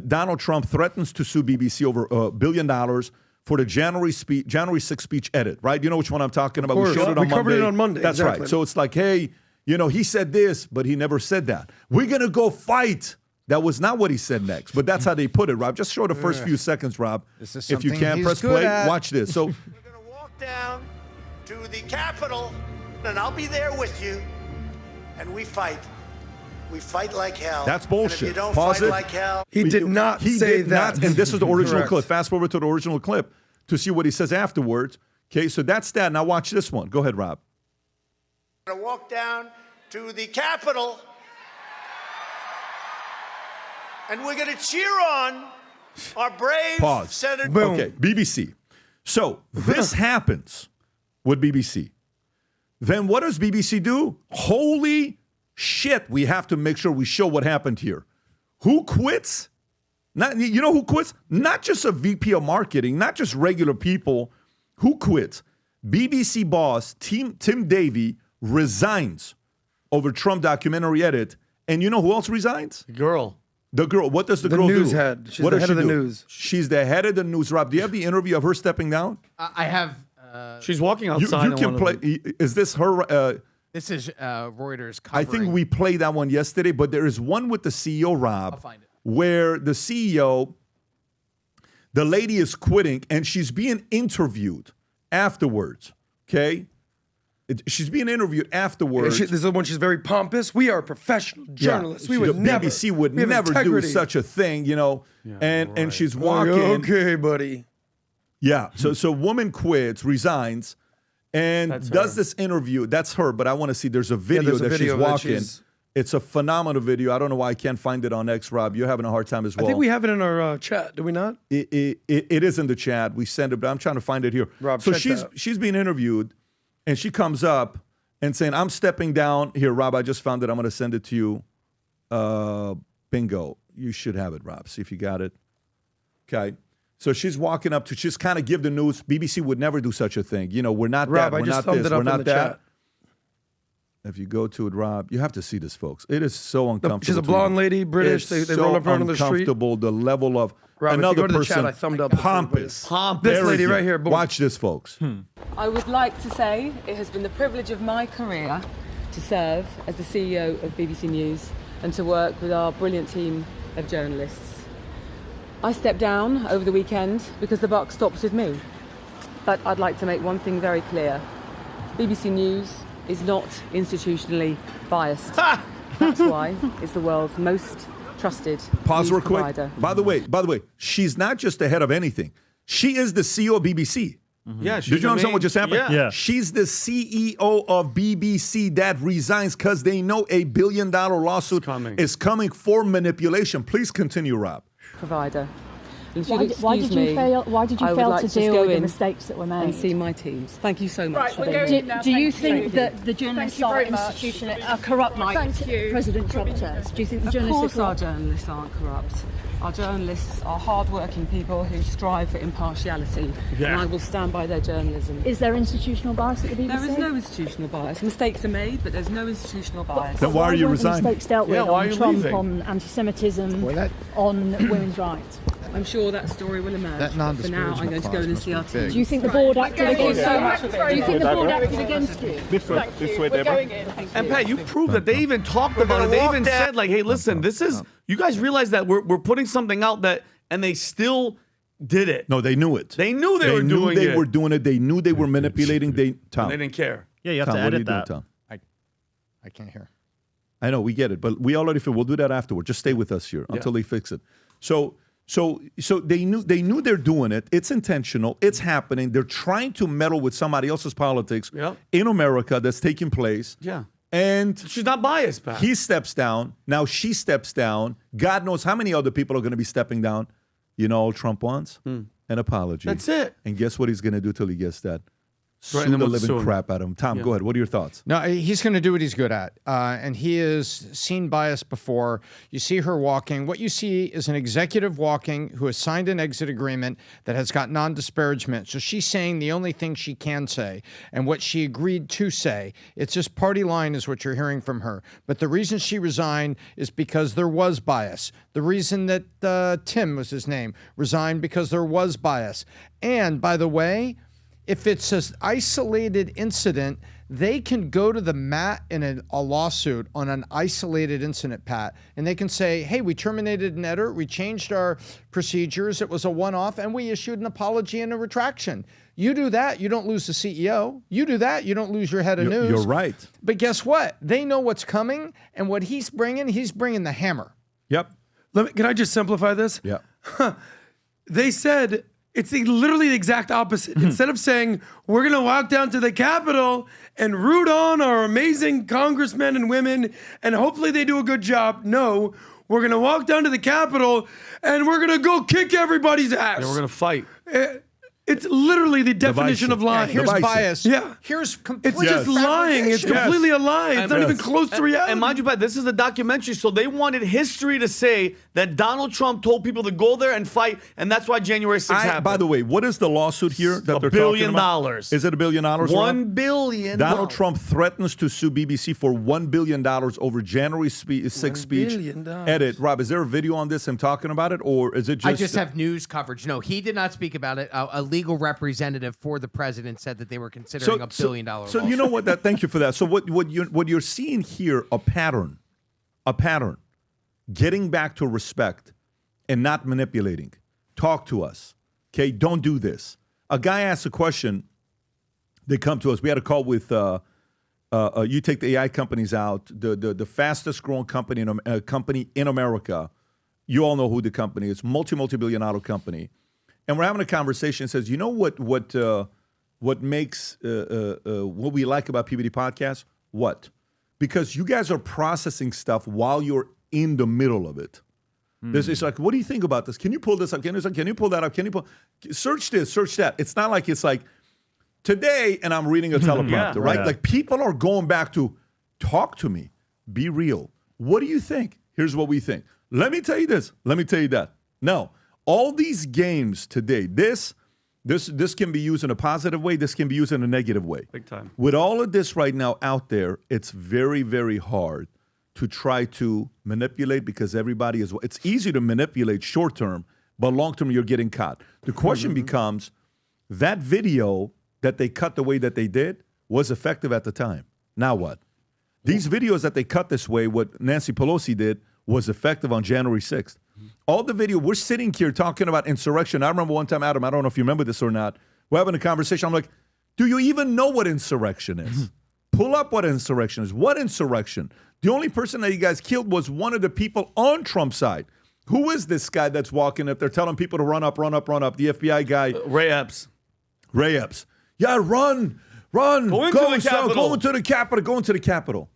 Donald Trump threatens to sue BBC over $1 billion for the January 6th speech edit, right? You know which one I'm talking about? Course. We showed it on Monday. We covered it on Monday. That's exactly. right. So it's like, hey, he said this, but he never said that. We're going to go fight. That was not what he said next, but that's how they put it, Rob. Just show the first few seconds, Rob. If you can, press play. Watch this. So we're going to walk down to the Capitol, and I'll be there with you, and we fight. We fight like hell. That's bullshit. And if you don't Pause fight it. like hell. He did not say that. And this is the original Correct. clip. Fast forward to the original clip to see what he says afterwards. Okay, so that's that. Now watch this one. Go ahead, Rob. We're going to walk down to the Capitol, and we're going to cheer on our brave Pause. Senator. Boom. Okay, BBC. So this happens with BBC. Then what does BBC do? Holy shit, we have to make sure we show what happened here. Who quits? You know who quits? Not just a VP of marketing, not just regular people. Who quits? BBC boss Tim Davie resigns over Trump documentary edit. And you know who else resigns? Girl. The girl. What does the girl news do? head. She's What the does head she of the do? news. She's the head of the news. Rob, do you have the interview of her stepping down? I have. She's walking You outside. can play. Is this her? This is Reuters covering. I think we played that one yesterday, but there is one with the CEO, Rob, I'll find it. where the CEO, the lady is quitting and she's being interviewed afterwards. Okay, she's being interviewed afterwards. This is the one. She's very pompous. We are professional journalists. We The would never. BBC would we have never do integrity. such a thing, and she's Oh, walking. okay, buddy. Yeah. So woman quits, resigns, and That's does her. this interview. That's her, but I want to see. There's a video there's a that video she's that walking. It's a phenomenal video. I don't know why I can't find it on X, Rob. You're having a hard time as well. I think we have it in our chat. Do we not? It is in the chat. We send it, but I'm trying to find it here. Rob, so check that. she's being interviewed, and she comes up and saying, "I'm stepping down." Here, Rob, I just found it. I'm going to send it to you. Bingo. You should have it, Rob. See if you got it. Okay. So she's walking up to just kind of give the news. BBC would never do such a thing. We're not Rob, that. I We're just not thumbed this. it up We're in not the that. chat. If you go to it, Rob, you have to see this, folks. It is so uncomfortable. She's a blonde lady, British. It's They so roll up around on the street. uncomfortable. The level of Rob, if you another go to the person. chat, I thumbed up. Pompous. This lady Arrogant. right here. Boom. Watch this, folks. I would like to say it has been the privilege of my career to serve as the CEO of BBC News and to work with our brilliant team of journalists. I stepped down over the weekend because the buck stops with me. But I'd like to make one thing very clear. BBC News is not institutionally biased. That's why it's the world's most trusted Pause news real quick. provider. By the way, she's not just the head of anything. She is the CEO of BBC. Yeah, Did you understand what just happened? Yeah. She's the CEO of BBC that resigns because they know $1 billion lawsuit is coming for manipulation. Please continue, Rob. Provider. And if Why you'll did, why did excuse you me, fail? Why did you I would fail like to just deal go with the in mistakes that were made? and see my teams? Thank you so much. Right, for we're being going here. now. Do you Thank think that the journalists Thank you are very much. institutional, are corrupt like President Trump says? Do you think the Of journalists course are our corrupt? journalists aren't corrupt. Our journalists are hard-working people who strive for impartiality, and I will stand by their journalism. Is there institutional bias at the BBC? There is no institutional bias. Mistakes are made, but there's no institutional bias. Then why are you weren't resigning? mistakes dealt with Yeah, why are on you Trump, leaving? on anti-Semitism, Well, that- on women's rights? I'm sure that story will emerge. That but for now, I'm going to go in and see our team. Do you think the board acted Thank you against so you? much. Do you think the board acted against you? Thank you. We're going in. And Pat, you proved that they even talked about it. They even said, like, hey, listen, this is, you guys realize that we're putting something out that, and they still did it. No, they knew it. They knew they were doing they it. were doing it. They knew they were manipulating. Tom, They didn't care. Yeah, you have Tom, to what are you edit doing, that. Tom? I can't hear. I know we get it, but we already feel we'll do that afterward. Just stay with us here until they fix it. So they knew they're doing it. It's intentional. It's happening. They're trying to meddle with somebody else's politics in America that's taking place. Yeah. And She's not biased, Pat. he steps down. Now she steps down. God knows how many other people are going to be stepping down. You know all Trump wants? An apology. That's it. And guess what he's going to do till he gets that? sue and then the we'll living sue him. crap out of him. Tom, go ahead. What are your thoughts? No, he's going to do what he's good at. And he has seen bias before. You see her walking. What you see is an executive walking who has signed an exit agreement that has got non-disparagement. So she's saying the only thing she can say and what she agreed to say. It's just party line is what you're hearing from her. But the reason she resigned is because there was bias. The reason that Tim was his name resigned because there was bias. And by the way, if it's an isolated incident, they can go to the mat in a lawsuit on an isolated incident, Pat, and they can say, hey, we terminated an editor, we changed our procedures, it was a one-off, and we issued an apology and a retraction. You do that, you don't lose the CEO. You do that, you don't lose your head of news. You're right. But guess what? They know what's coming, and what he's bringing the hammer. Yep. Can I just simplify this? Yeah. They said it's literally the exact opposite. Instead of saying, we're going to walk down to the Capitol and root on our amazing congressmen and women, and hopefully they do a good job. No, we're going to walk down to the Capitol and we're going to go kick everybody's ass. And we're going to fight. It's literally the definition of lying. Here's bias. Yeah. Here's complete It's just lying. It's completely a lie. It's not even close to reality. And mind you, Pat, this is a documentary, so they wanted history to say that Donald Trump told people to go there and fight, and that's why January 6th happened. By the way, what is the lawsuit here that they're $1 billion. talking about? Is it $1 billion? $1 billion. Donald Trump threatens to sue BBC for $1 billion over January 6th speech. $1 billion. Edit. Rob, is there a video on this, him talking about it, or is it just... I just have news coverage. No, he did not speak about it. A legal representative for the president said that they were considering $1 billion. So you know what? Thank you for that. So what you're seeing here, a pattern, getting back to respect and not manipulating. Talk to us, okay? Don't do this. A guy asks a question. They come to us. We had a call with you take the AI companies out, the fastest growing company in America. You all know who the company is, multi-billion dollar company. And we're having a conversation. It says, you know what makes what we like about PBD Podcast? What? Because you guys are processing stuff while you're in the middle of it. It's like, what do you think about this? Can you pull this up? Can you pull that up? Search this, search that. It's not like it's like today and I'm reading a teleprompter, right? Yeah. Like people are going back to talk to me, be real. What do you think? Here's what we think. Let me tell you this. Let me tell you that. No. All these games today, this can be used in a positive way. This can be used in a negative way. Big time. With all of this right now out there, it's very, very hard to try to manipulate because everybody is. It's easy to manipulate short term, but long term you're getting caught. The question becomes, that video that they cut the way that they did was effective at the time. Now what? These videos that they cut this way, what Nancy Pelosi did, was effective on January 6th. All the video, we're sitting here talking about insurrection. I remember one time, Adam, I don't know if you remember this or not, we're having a conversation. I'm like, do you even know what insurrection is? Pull up what insurrection is. What insurrection? The only person that you guys killed was one of the people on Trump's side. Who is this guy that's walking up there telling people to run up? The FBI guy. Ray Epps. Ray Epps. Yeah, run. Go into the Capitol.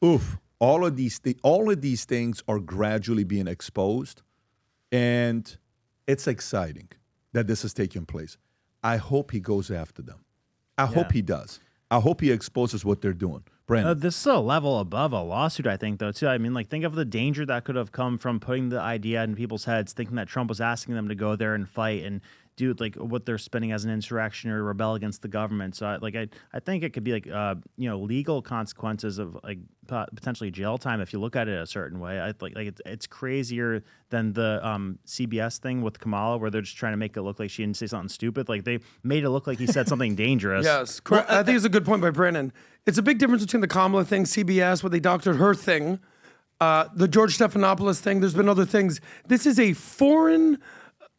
Oof. All of these things are gradually being exposed, and it's exciting that this is taking place. I hope he goes after them. I hope he does. I hope he exposes what they're doing. Brandon. This is a level above a lawsuit, I think, though, too. I mean, like, think of the danger that could have come from putting the idea in people's heads, thinking that Trump was asking them to go there and fight and do like what they're spending as an insurrection or rebel against the government. So I think it could be like legal consequences of like potentially jail time if you look at it a certain way. I like it's crazier than the CBS thing with Kamala where they're just trying to make it look like she didn't say something stupid. Like they made it look like he said something dangerous. Yes, correct. I think it's a good point by Brandon. It's a big difference between the Kamala thing, CBS, where they doctored her thing, the George Stephanopoulos thing. There's been other things. This is a foreign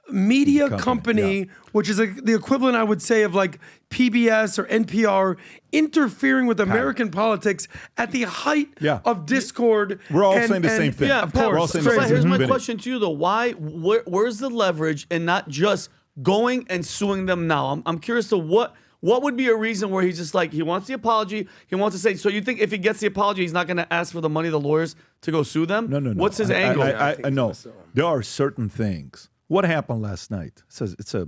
media company which is the equivalent, I would say, of like PBS or NPR interfering with American politics at the height of discord. We're all saying the same thing. Yeah, of course. We're all saying the same thing. Here's my question to you, though. Where's the leverage and not just going and suing them now? I'm curious to what would be a reason where he's just like, he wants the apology, he wants to say, so you think if he gets the apology, he's not going to ask for the money of the lawyers to go sue them? No. What's his angle? I know. There are certain things. What happened last night? It's a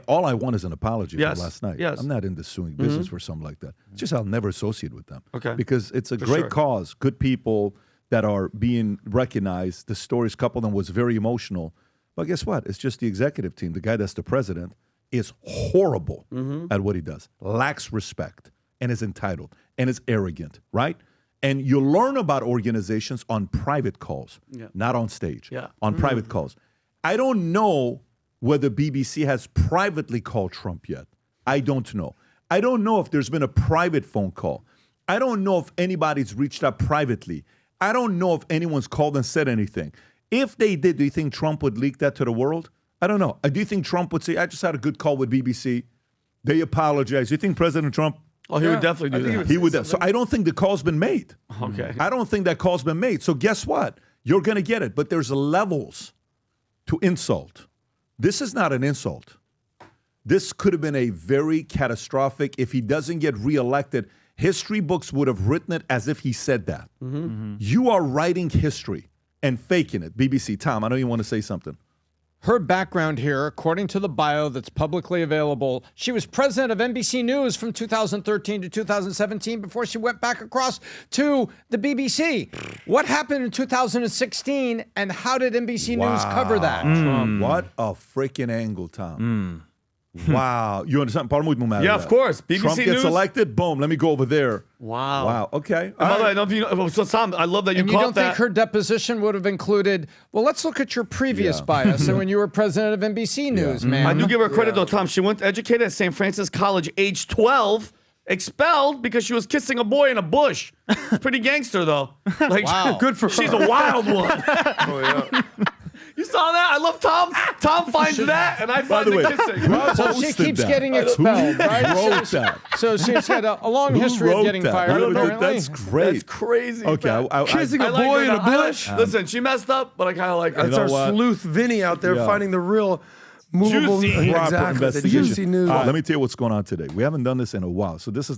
all I want is an apology Yes. for last night. Yes. I'm not into suing business for something like that. It's just I'll never associate with them. Okay. Because it's a For great sure. cause, good people that are being recognized. The stories, couple of them was very emotional. But guess what? It's just the executive team. The guy that's the president is horrible at what he does, lacks respect, and is entitled, and is arrogant, right? And you learn about organizations on private calls, not on stage, on private calls. I don't know whether BBC has privately called Trump yet. I don't know. I don't know if there's been a private phone call. I don't know if anybody's reached out privately. I don't know if anyone's called and said anything. If they did, do you think Trump would leak that to the world? I don't know. Do you think Trump would say, I just had a good call with BBC. They apologize. You think President Trump? Oh, he would definitely do that. He would. So I don't think the call's been made. Okay. I don't think that call's been made. So guess what? You're going to get it. But there's levels to insult. This is not an insult. This could have been a very catastrophic. If he doesn't get reelected, history books would have written it as if he said that. You are writing history and faking it. BBC, Tom, I know you want to say something. Her background here, according to the bio that's publicly available, she was president of NBC News from 2013 to 2017 before she went back across to the BBC. What happened in 2016 and how did NBC News cover that? What a freaking angle, Tom. Wow. You understand? Parla muito mal. Yeah, of course. BBC Trump gets News. elected, boom, let me go over there. Wow. Wow. Okay. By the way, I don't know if you know, so Tom, I love that you And you caught don't that. think her deposition would have included, well, let's look at your previous bias and when you were president of NBC News, man. I do give her credit though, Tom. She went educated at St. Francis College, age 12, expelled because she was kissing a boy in a bush. It's pretty gangster though. Like, Wow. Good for her. she's a wild one. Oh, yeah. You saw that? I love Tom. Tom finds that, and I By find the the way, kissing. who So she posted keeps that? getting expelled, Who right? wrote that? So she's had a long Who history of wrote getting that? fired, I don't know. apparently. That's great. That's crazy. Okay. man. Kissing I a like boy her in a now. I like- bush. Listen, she messed up, but I kind of like her. That's know our what? sleuth Vinny out there Yeah. finding the real movable Juicy. Proper exactly, the investigation. juicy news. Let me tell you what's going on today. We haven't done this in a while, so this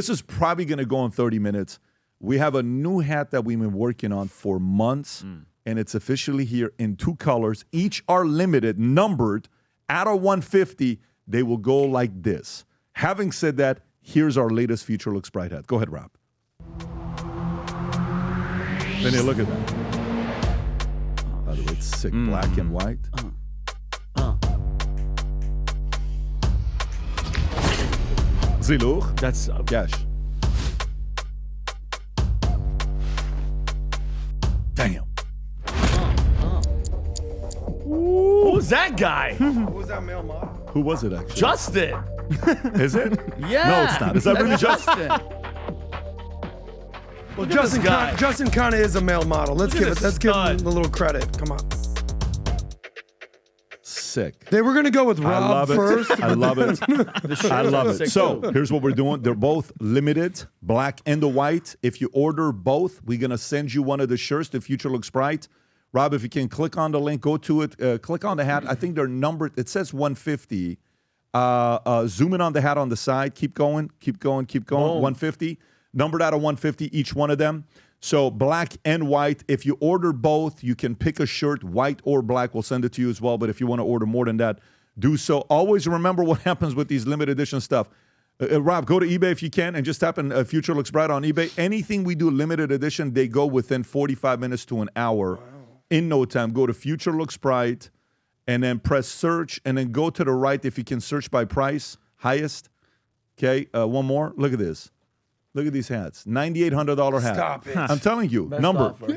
is probably going to go in 30 minutes. We have a new hat that we've been working on for months, and it's officially here in 2 colors. Each are limited, numbered. Out of 150, they will go like this. Having said that, here's our latest Future Looks Bright hat. Go ahead, Rob. Vinny, look at that. By the way, it's sick, black and white. Zilur. That's Cash. Damn. who's that guy? Who was that male model? Who was it actually? Justin. Is it? Yeah. No, it's not. Is that really That's Justin? Well, Look at this guy. Justin kind of is a male model. Let's Look at give this let's give him stud. a little credit. Come on. Sick. They were gonna go with I Rob love it. first. I love it. I love it. sick So too. here's what we're doing. They're both limited, black and the white. If you order both, we're going to send you one of the shirts. The Future Looks Bright. Rob, if you can click on the link, go to it, click on the hat. I think they're numbered. It says 150. Zoom in on the hat on the side. Keep going, keep going, keep going. Boom. 150. Numbered out of 150, each one of them. So black and white. If you order both, you can pick a shirt, white or black. We'll send it to you as well. But if you want to order more than that, do so. Always remember what happens with these limited edition stuff. Rob, go to eBay if you can and just type in Future Looks Bright on eBay. Anything we do limited edition, they go within 45 minutes to an hour. In no time. Go to Future Looks Bright and then press search and then go to the right if you can search by price, highest. Okay, one more. Look at this. Look at these hats. $9,800 hat. Stop it. I'm telling you, Best number offer.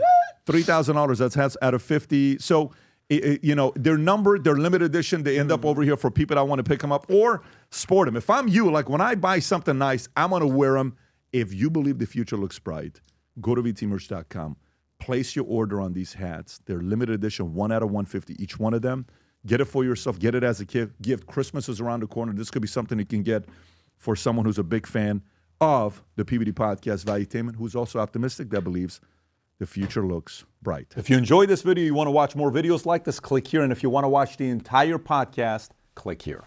$3,000. That's hats out of 50. So, you know, they're numbered. They're limited edition. They end up over here for people that want to pick them up or sport them. If I'm you, like when I buy something nice, I'm going to wear them. If you believe the future looks bright, go to vtmerch.com. Place your order on these hats. They're limited edition, 1 out of 150, each one of them. Get it for yourself. Get it as a gift. Christmas is around the corner. This could be something you can get for someone who's a big fan of the PBD podcast, Valuetainment, who's also optimistic, that believes the future looks bright. If you enjoyed this video, you want to watch more videos like this, click here. And if you want to watch the entire podcast, click here.